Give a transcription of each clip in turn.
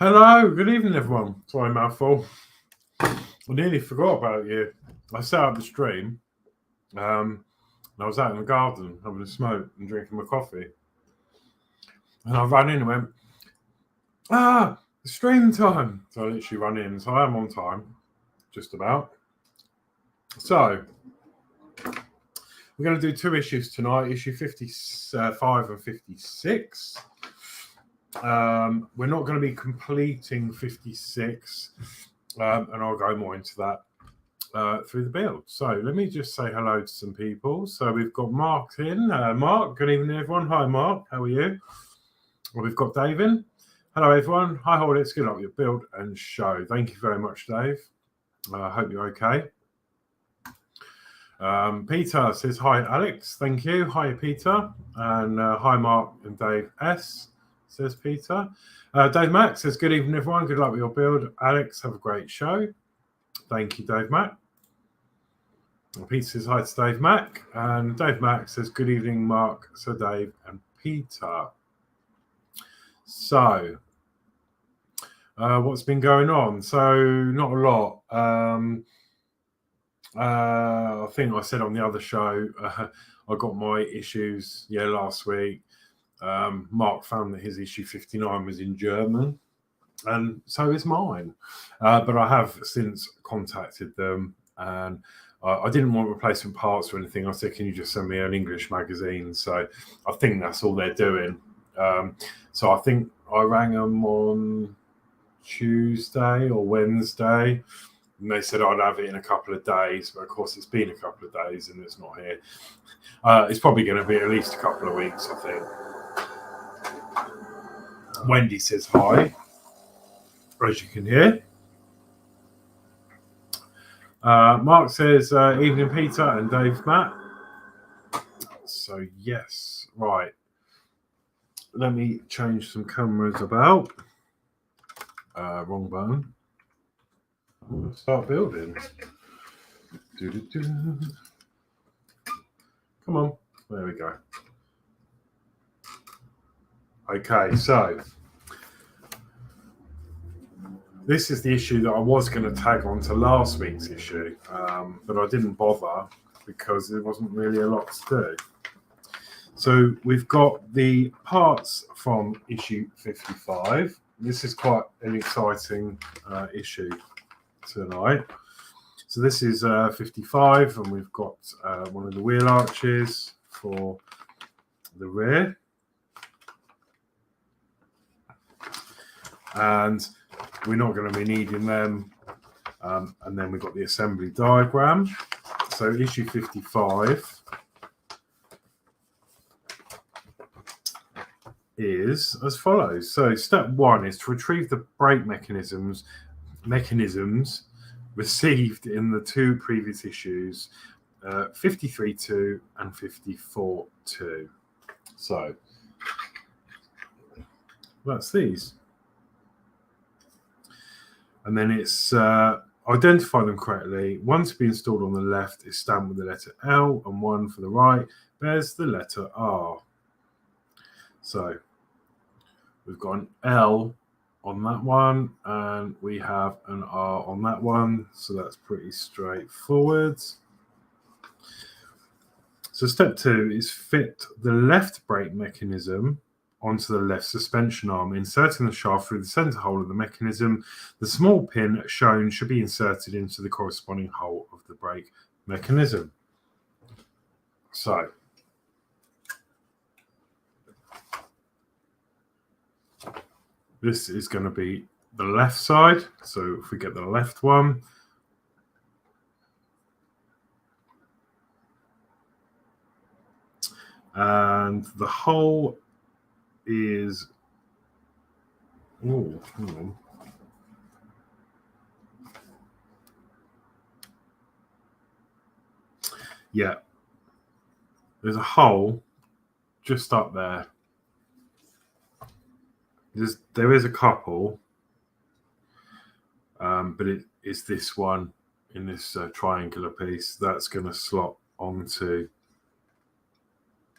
Hello, good evening, everyone. Sorry, mouthful. I nearly forgot about you. I set up the stream, and I was out in the garden having a smoke and drinking my coffee. And I ran in and went, it's stream time. So I literally ran in. So I am on time, just about. So we're going to do two issues tonight, issue 55 and 56. We're not going to be completing 56, and I'll go more into that through the build. So let me just say hello to some people. So we've got Mark in. Mark, good evening, everyone. Hi, Mark. How are you? Well, we've got Dave in. Hello, everyone. Hi, Horlixs. Good luck with your build and show. Thank you very much, Dave. I hope you're okay. Peter says, hi, Alex. Thank you. Hi, Peter. And hi, Mark and Dave S. says Peter. Dave Mack says, good evening, everyone. Good luck with your build. Alex, have a great show. Thank you, Dave Mack. And Peter says hi to Dave Mack. And Dave Mack says, good evening, Mark, Sir Dave, and Peter. So, what's been going on? So, not a lot. I think I said on the other show, I got my issues, last week. Mark found that his issue 59 was in German, and so is mine. But I have since contacted them, and I didn't want replacement parts or anything. I said, can you just send me an English magazine? So I think that's all they're doing. So I think I rang them on Tuesday or Wednesday, and they said I'd have it in a couple of days. But of course, it's been a couple of days and it's not here. It's probably going to be at least a couple of weeks, I think. Wendy says hi, as you can hear. Mark says, evening, Peter and Dave Matt. So, yes, right. Let me change some cameras about. Wrong button. Start building. Come on. There we go. Okay, so this is the issue that I was going to tag on to last week's issue, but I didn't bother because there wasn't really a lot to do. So we've got the parts from issue 55. This is quite an exciting issue tonight. So this is 55, and we've got one of the wheel arches for the rear. And we're not going to be needing them. And then we've got the assembly diagram. So issue 55 is as follows. So step 1 is to retrieve the brake mechanisms received in the two previous issues, 53.2 and 54.2. So that's these. And then it's identify them correctly. One to be installed on the left is stamped with the letter L, and one for the right bears the letter R. So we've got an L on that one, and we have an R on that one. So that's pretty straightforward. So step 2 is fit the left brake mechanism onto the left suspension arm, inserting the shaft through the center hole of the mechanism. The small pin shown should be inserted into the corresponding hole of the brake mechanism. So this is going to be the left side. So if we get the left one, and the hole is, hang on. Yeah, there's a hole just up there. There is a couple, but it is this one in this triangular piece that's going to slot onto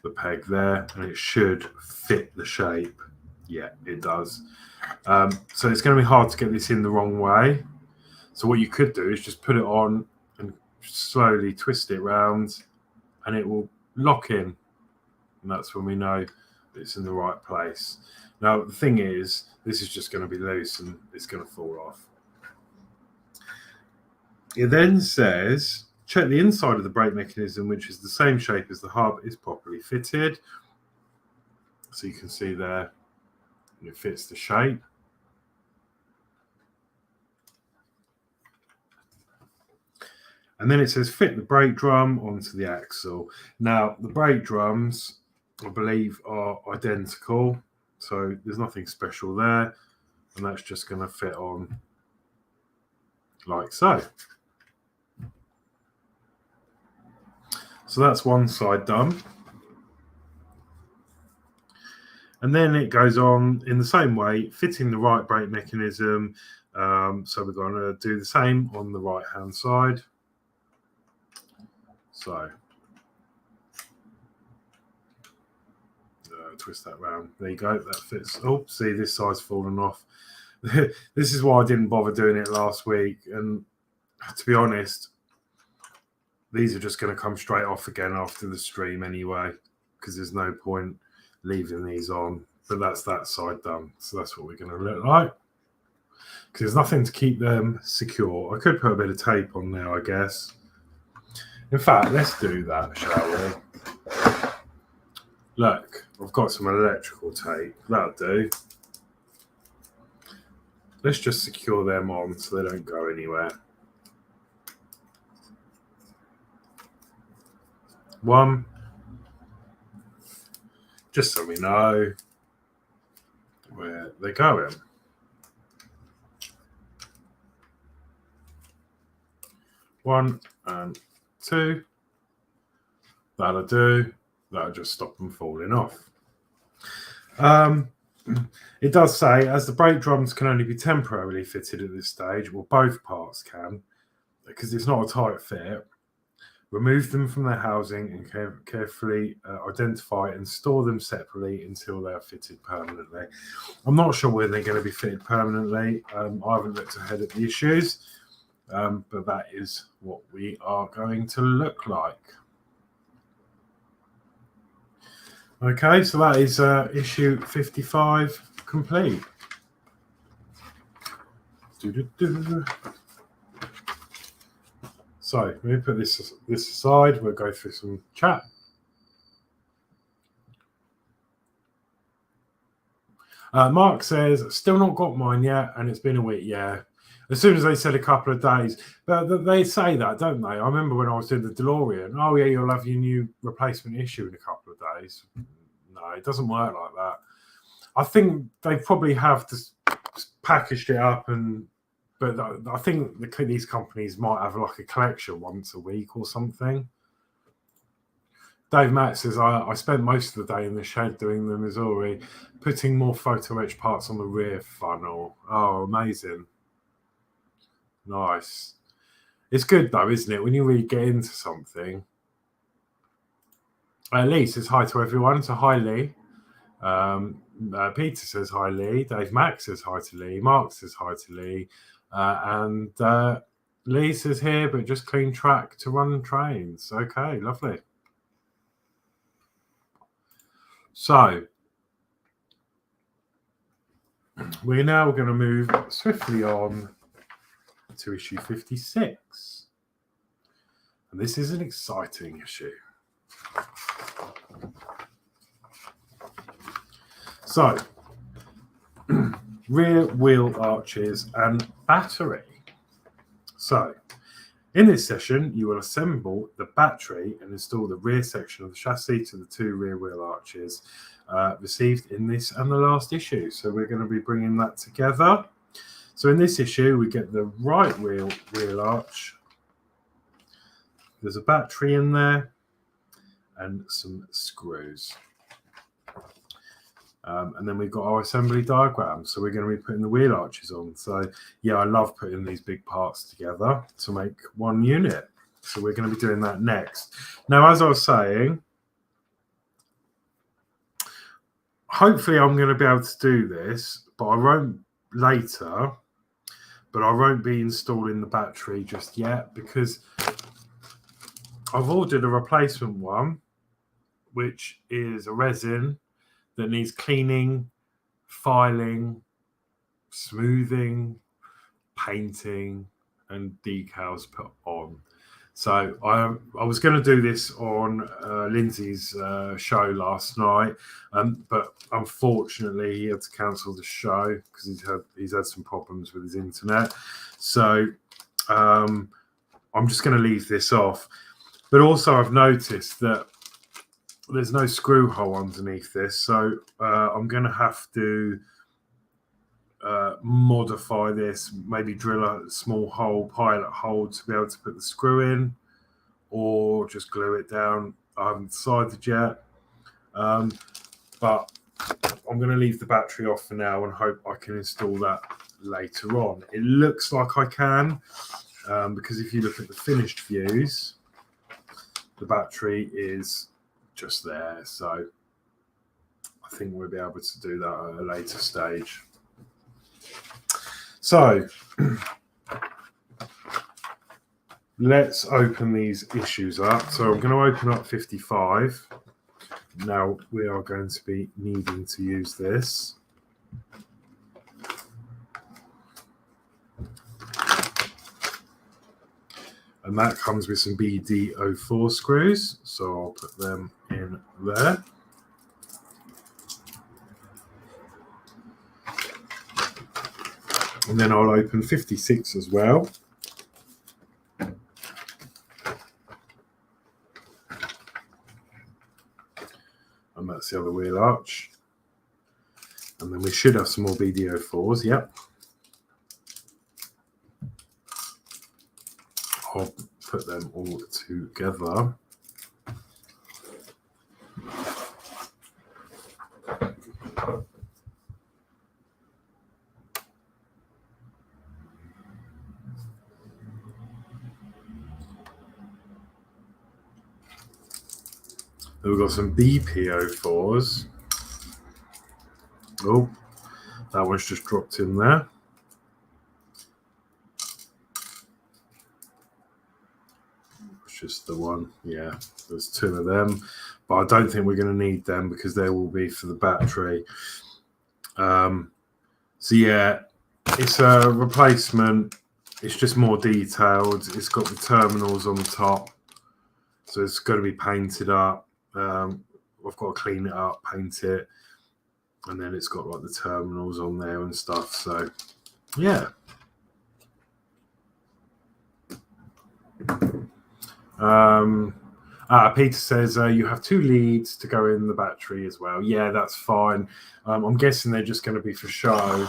the peg there, and it should fit the shape Yeah, it does. So it's going to be hard to get this in the wrong way. So what you could do is just put it on and slowly twist it round, and it will lock in. And that's when we know it's in the right place. Now, the thing is, this is just going to be loose and it's going to fall off. It then says, check the inside of the brake mechanism, which is the same shape as the hub, is properly fitted. So you can see there, it fits the shape. And then it says, fit the brake drum onto the axle. Now, the brake drums, I believe, are identical. So there's nothing special there. And that's just going to fit on like so. So that's one side done. And then it goes on in the same way, fitting the right brake mechanism. So we're going to do the same on the right-hand side. So twist that round. There you go. That fits. Oh, see, this side's fallen off. This is why I didn't bother doing it last week. And to be honest, these are just going to come straight off again after the stream anyway, because there's no point leaving these on. But that's that side done. So that's what we're going to look like. Because there's nothing to keep them secure. I could put a bit of tape on there, I guess. In fact, let's do that, shall we? Look, I've got some electrical tape. That'll do. Let's just secure them on so they don't go anywhere. One. Just so we know where they're going. One and two. That'll do. That'll just stop them falling off. It does say, as the brake drums can only be temporarily fitted at this stage, well, both parts can, because it's not a tight fit, remove them from their housing and carefully identify and store them separately until they are fitted permanently. I'm not sure when they're going to be fitted permanently. I haven't looked ahead at the issues, but that is what we are going to look like. Okay, so that is issue 55 complete. So let me put this aside. We'll go through some chat. Mark says, still not got mine yet, and it's been a week. Yeah, as soon as they said a couple of days, but they say that, don't they? I remember when I was doing the DeLorean. Oh yeah, you'll have your new replacement issue in a couple of days. No, it doesn't work like that. I think they probably have just packaged it up, but I think these companies might have like a collection once a week or something. Dave Matt says, I spent most of the day in the shed doing the Missouri, putting more photo etch parts on the rear funnel. Oh, amazing. Nice. It's good though, isn't it? When you really get into something. Lee says hi to everyone. So hi, Lee. Peter says hi, Lee. Dave Mack says hi to Lee. Mark says hi to Lee. And Lee says here, but just clean track to run trains. Okay, lovely. So we're now going to move swiftly on to issue 56. And this is an exciting issue. So, rear wheel arches and battery. So, in this session, you will assemble the battery and install the rear section of the chassis to the two rear wheel arches received in this and the last issue. So we're going to be bringing that together. So in this issue, we get the right wheel arch. There's a battery in there and some screws. And then we've got our assembly diagram. So we're going to be putting the wheel arches on. So yeah, I love putting these big parts together to make one unit. So we're going to be doing that next. Now, as I was saying, hopefully I'm going to be able to do this, but I won't later. But I won't be installing the battery just yet because I've ordered a replacement one, which is a resin that needs cleaning, filing, smoothing, painting, and decals put on. So I was going to do this on Lindsay's show last night, but unfortunately he had to cancel the show because he's had some problems with his internet. So I'm just going to leave this off. But also I've noticed that there's no screw hole underneath this, so I'm going to have to modify this, maybe drill a small hole, pilot hole to be able to put the screw in, or just glue it down. I haven't decided yet, but I'm going to leave the battery off for now and hope I can install that later on. It looks like I can, because if you look at the finished views, the battery is just there, so I think we'll be able to do that at a later stage. So let's open these issues up. So I'm going to open up 55. Now we are going to be needing to use this. And that comes with some BD04 screws. So I'll put them in there. And then I'll open 56 as well. And that's the other wheel arch. And then we should have some more BD04s, yep. I'll put them all together. Then we've got some BP04s. Oh, that one's just dropped in there. It's just the one, yeah, there's two of them. But I don't think we're going to need them because they will be for the battery. So yeah, it's a replacement. It's just more detailed. It's got the terminals on the top. So it's got to be painted up. I've got to clean it up, paint it, and then it's got like the terminals on there and stuff. So yeah. Peter says you have 2 leads to go in the battery as well. Yeah, that's fine. I'm guessing they're just going to be for show.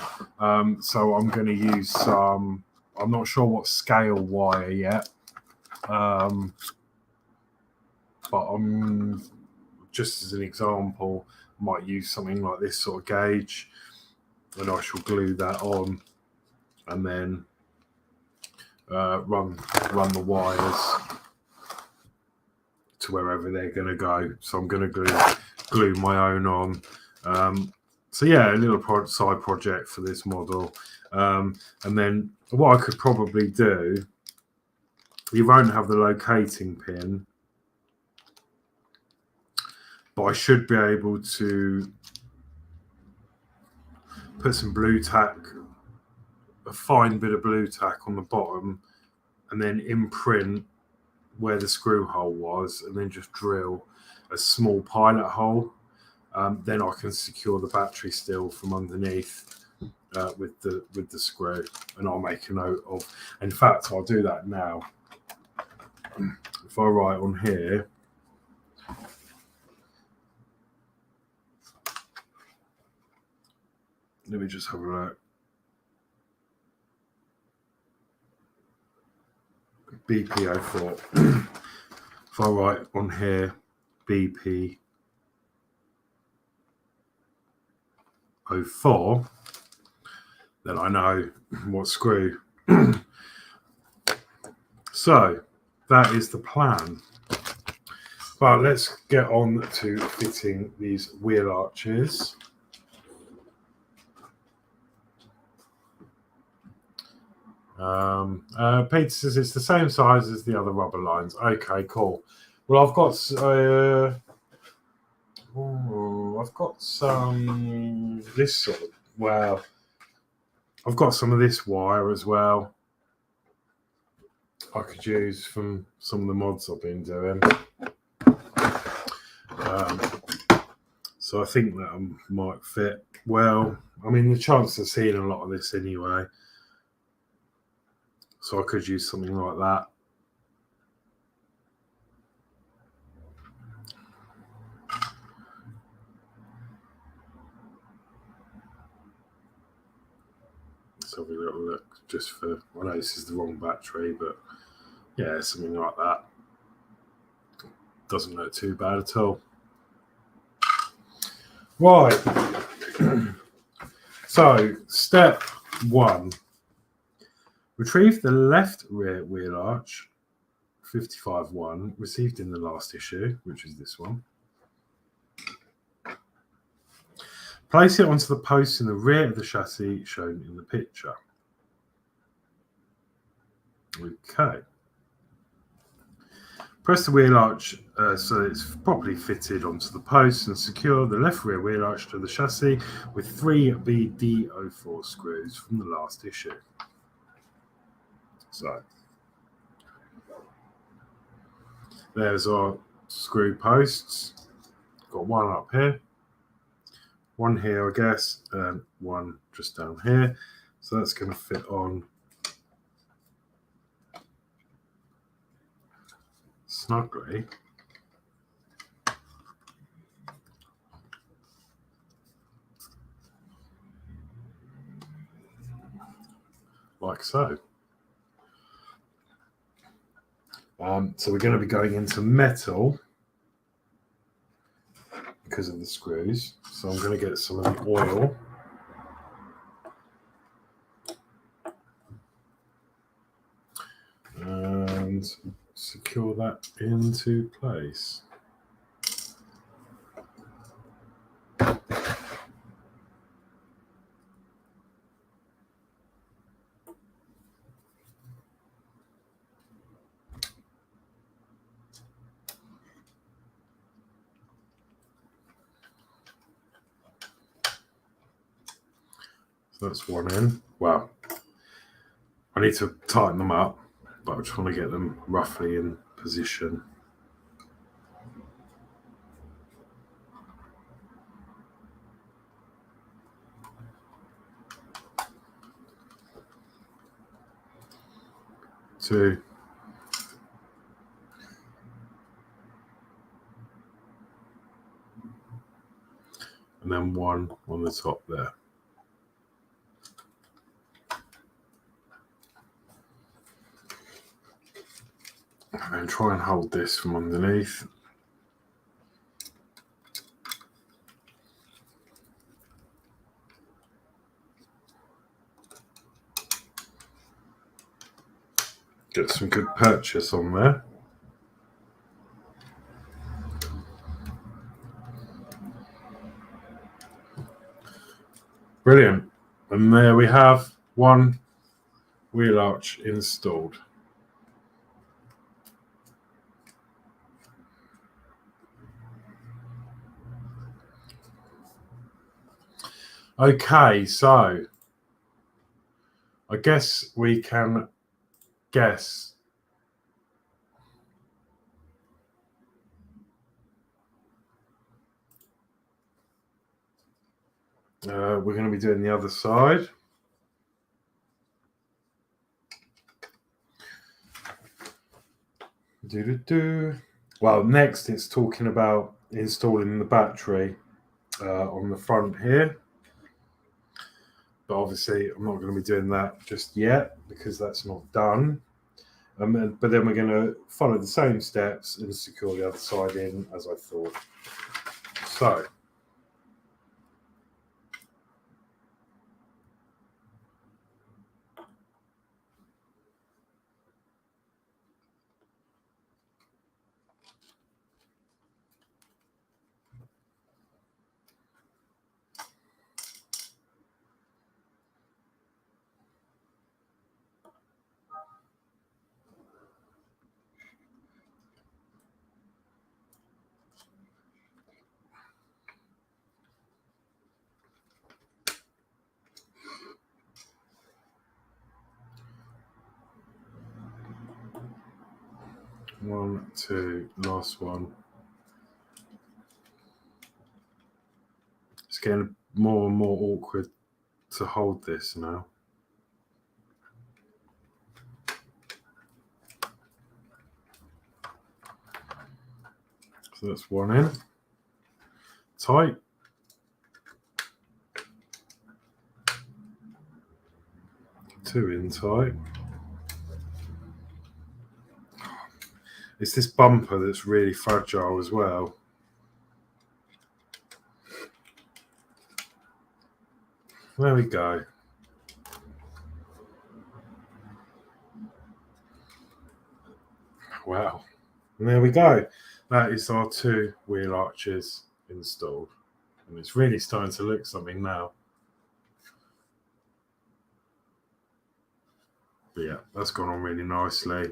So I'm going to use some, I'm not sure what scale wire yet. But I'm just as an example, might use something like this sort of gauge, and I shall glue that on and then run the wires to wherever they're going to go. So I'm going to glue my own on. So yeah, a little side project for this model. And then what I could probably do, you won't have the locating pin, but I should be able to put some blue tack, a fine bit of blue tack on the bottom, and then imprint where the screw hole was, and then just drill a small pilot hole. Then I can secure the battery still from underneath with the screw, and I'll make a note of. In fact, I'll do that now. If I write on here, let me just have a look. BP04. If I write on here BP04, then I know what screw. So that is the plan. But let's get on to fitting these wheel arches. Peter says it's the same size as the other rubber lines. Okay, cool. Well, I've got some this sort of, well, I've got some of this wire as well. I could use from some of the mods I've been doing. So I think that might fit well. I mean, the chance of seeing a lot of this anyway. So I could use something like that. Let's have a little look just for, I know this is the wrong battery, but yeah, something like that. Doesn't look too bad at all. Right. So, step 1. Retrieve the left rear wheel arch, 55.1, received in the last issue, which is this one. Place it onto the post in the rear of the chassis shown in the picture. Okay. Press the wheel arch so it's properly fitted onto the post and secure the left rear wheel arch to the chassis with 3 BD04 screws from the last issue. So there's our screw posts. Got one up here, one here, I guess, and one just down here. So that's going to fit on snugly. Like so. So we're going to be going into metal because of the screws. So I'm going to get some of the oil. And secure that into place. So that's one in. Well, I need to tighten them up, but I just want to get them roughly in position. Two. And then one on the top there. And then try and hold this from underneath. Get some good purchase on there. Brilliant. And there we have one wheel arch installed. Okay, so I guess we can guess. We're going to be doing the other side. Well, next it's talking about installing the battery on the front here. But obviously I'm not going to be doing that just yet because that's not done. But then we're going to follow the same steps and secure the other side in as I thought. So 1, 2, last one. It's getting more and more awkward to hold this now. So that's one in. Tight. Two in tight. It's this bumper that's really fragile as well. There we go. Wow. And there we go. That is our 2 wheel arches installed. And it's really starting to look something now. But yeah, that's gone on really nicely.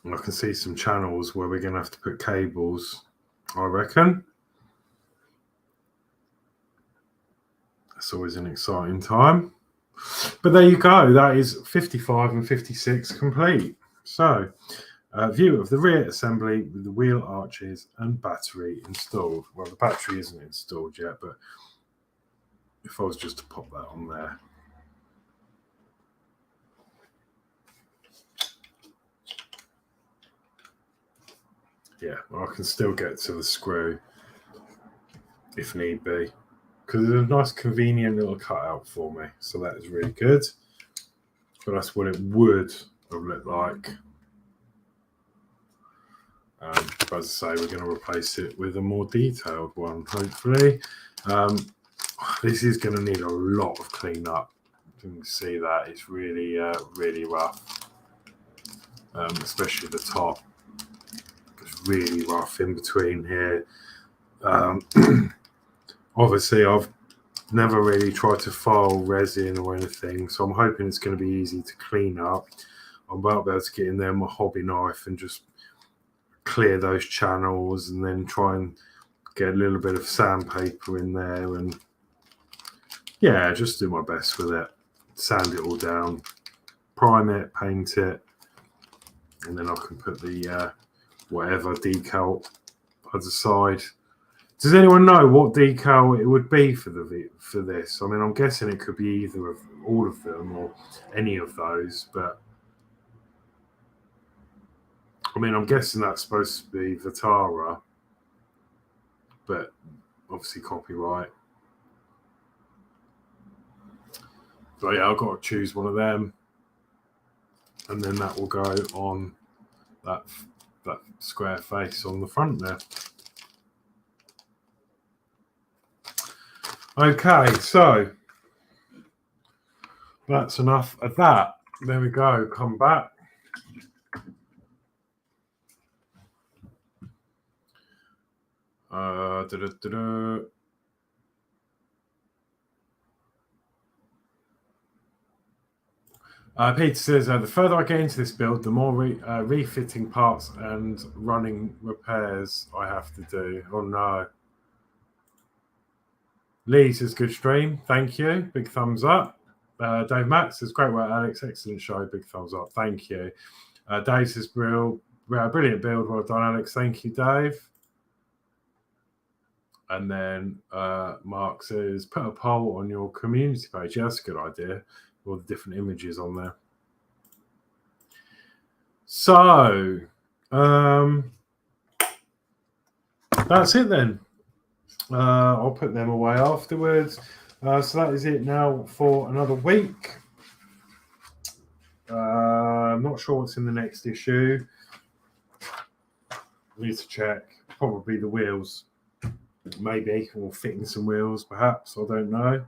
And I can see some channels where we're going to have to put cables, I reckon. It's always an exciting time. But there you go. That is 55 and 56 complete. So, view of the rear assembly with the wheel arches and battery installed. Well, the battery isn't installed yet, but if I was just to pop that on there. Yeah, well, I can still get to the screw if need be, because it's a nice convenient little cutout for me, so that is really good. But that's what it would have looked like. But as I say, we're going to replace it with a more detailed one, hopefully. This is going to need a lot of cleanup. You can see that it's really, really rough, especially the top. It's really rough in between here. Obviously, I've never really tried to file resin or anything, so I'm hoping it's going to be easy to clean up. I'm about to be able to get in there with my hobby knife and just clear those channels, and then try and get a little bit of sandpaper in there, and yeah, just do my best with it. Sand it all down, prime it, paint it, and then I can put the whatever decal I decide. Does anyone know what decal it would be for this? I mean, I'm guessing it could be either of all of them or any of those, but I mean, I'm guessing that's supposed to be Vitara, but obviously copyright. So yeah, I've got to choose one of them, and then that will go on that square face on the front there. Okay, so that's enough of that. There we go. Come back. Peter says, the further I get into this build, the more refitting parts and running repairs I have to do. Oh no. Lee says, good stream. Thank you. Big thumbs up. Dave Max says, great work, Alex. Excellent show. Big thumbs up. Thank you. Dave says, brilliant build. Well done, Alex. Thank you, Dave. And then Mark says, put a poll on your community page. Yeah, that's a good idea. All the different images on there. So that's it then. I'll put them away afterwards. So that is it now for another week. I'm not sure what's in the next issue. I need to check. Probably the wheels. Maybe, or fitting some wheels, perhaps. I don't know.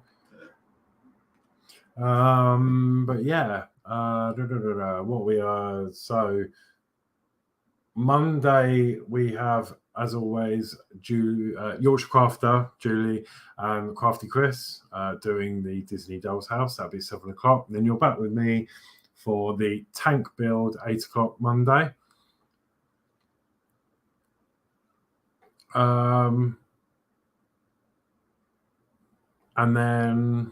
But yeah, what we are. So Monday we have, as always, Yorkshire Crafter, Julie, and Crafty Chris doing the Disney Doll's House. That'll be 7 o'clock. And then you're back with me for the tank build, 8 o'clock Monday. And then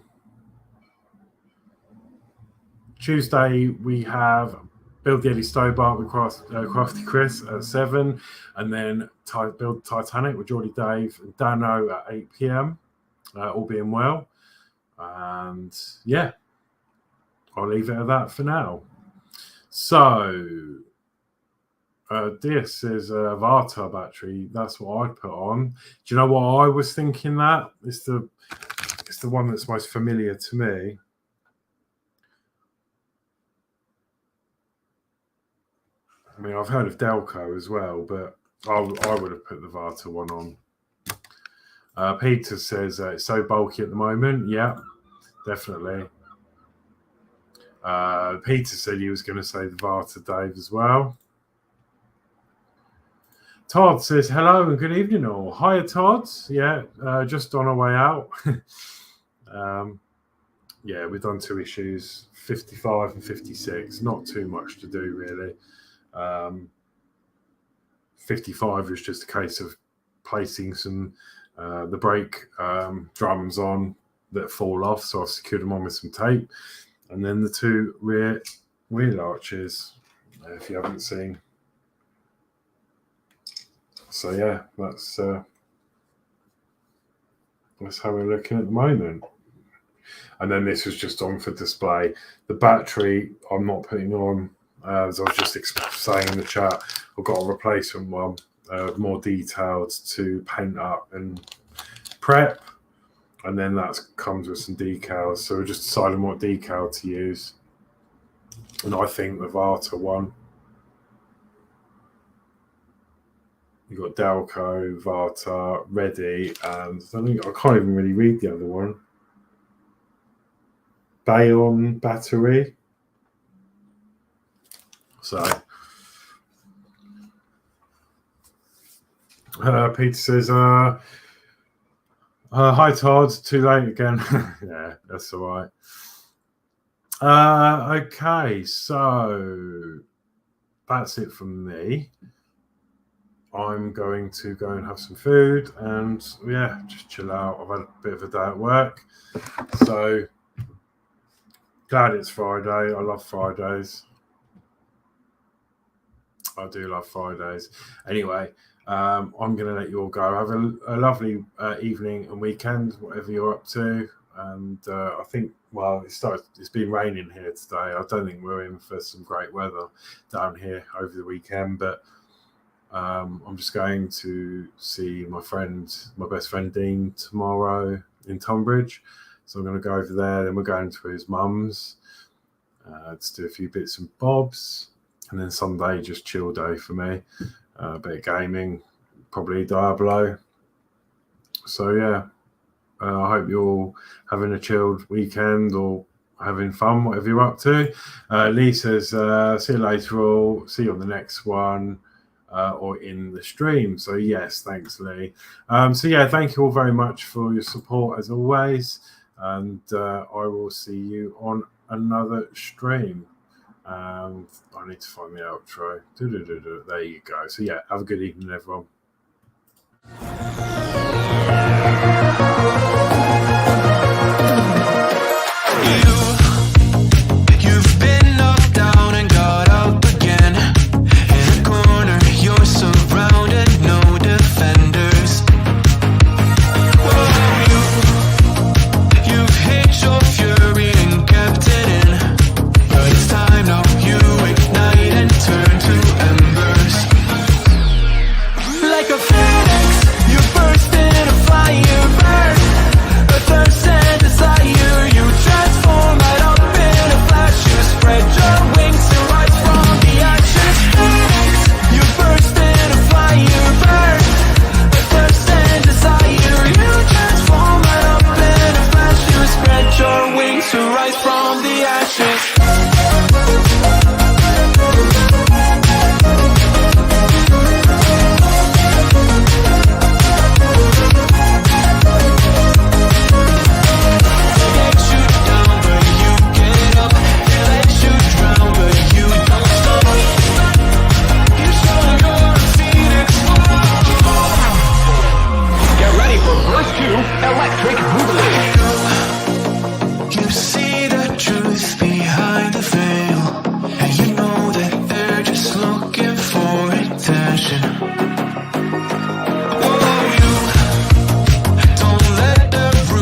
Tuesday we have Build the Eddie Stobart with Crafty Chris at 7, and then Build Titanic with Geordie Dave and Danno at 8 p.m. All being well. And yeah, I'll leave it at that for now. So this is a Varta battery. That's what I'd put on. Do you know what I was thinking? That it's the one that's most familiar to me. I mean, I've heard of Delco as well, but I would have put the Varta one on. Peter says it's so bulky at the moment. Yeah, definitely. Peter said he was going to say the Varta Dave as well. Todd says hello and good evening all. Hiya, Todd. Yeah, just on our way out. Yeah, we've done 2 issues, 55 and 56. Not too much to do, really. 55 was just a case of placing some the brake drums on that fall off, so I've secured them on with some tape, and then the 2 rear wheel arches, if you haven't seen. So yeah, that's how we're looking at the moment. And then this was just on for display. The battery I'm not putting on. As I was just saying in the chat, I've got a replacement one, more detailed to paint up and prep, and then that comes with some decals. So we're just deciding what decal to use, and I think the Varta one. You've got Delco, Varta, Ready, and I can't even really read the other one. Bayonne battery. So, Peter says, hi Todd, too late again. Yeah, that's all right. Okay, so that's it from me. I'm going to go and have some food and yeah, just chill out. I've had a bit of a day at work, so glad it's Friday. I love Fridays. I do love Fridays. Anyway, I'm going to let you all go. Have a lovely evening and weekend, whatever you're up to. And I think, well, it's been raining here today. I don't think we're in for some great weather down here over the weekend, but I'm just going to see my best friend Dean tomorrow in Tonbridge. So I'm going to go over there. Then we're going to his mum's to do a few bits and bobs. And then Sunday, just chill day for me. A bit of gaming, probably Diablo. So yeah, I hope you're all having a chilled weekend or having fun, whatever you're up to. Lee says, see you later all. See you on the next one or in the stream. So yes, thanks Lee. So yeah, thank you all very much for your support as always. And I will see you on another stream. I need to find the outro. There you go. So yeah, have a good evening, everyone. You've been knocked down and got up again. In a corner, you're surrounded, no defenders. You've hid your fury and kept it in. But it's time now, you ignite and turn to embers. Like a phoenix, you burst in a fire burst. A thirst and desire, you transform right up in a flash. You spread your wings and rise from the ashes. Phoenix, you burst in a fire burst. A thirst and desire, you transform right up in a flash. You spread your wings to rise from the ashes. Electric Boogaloo.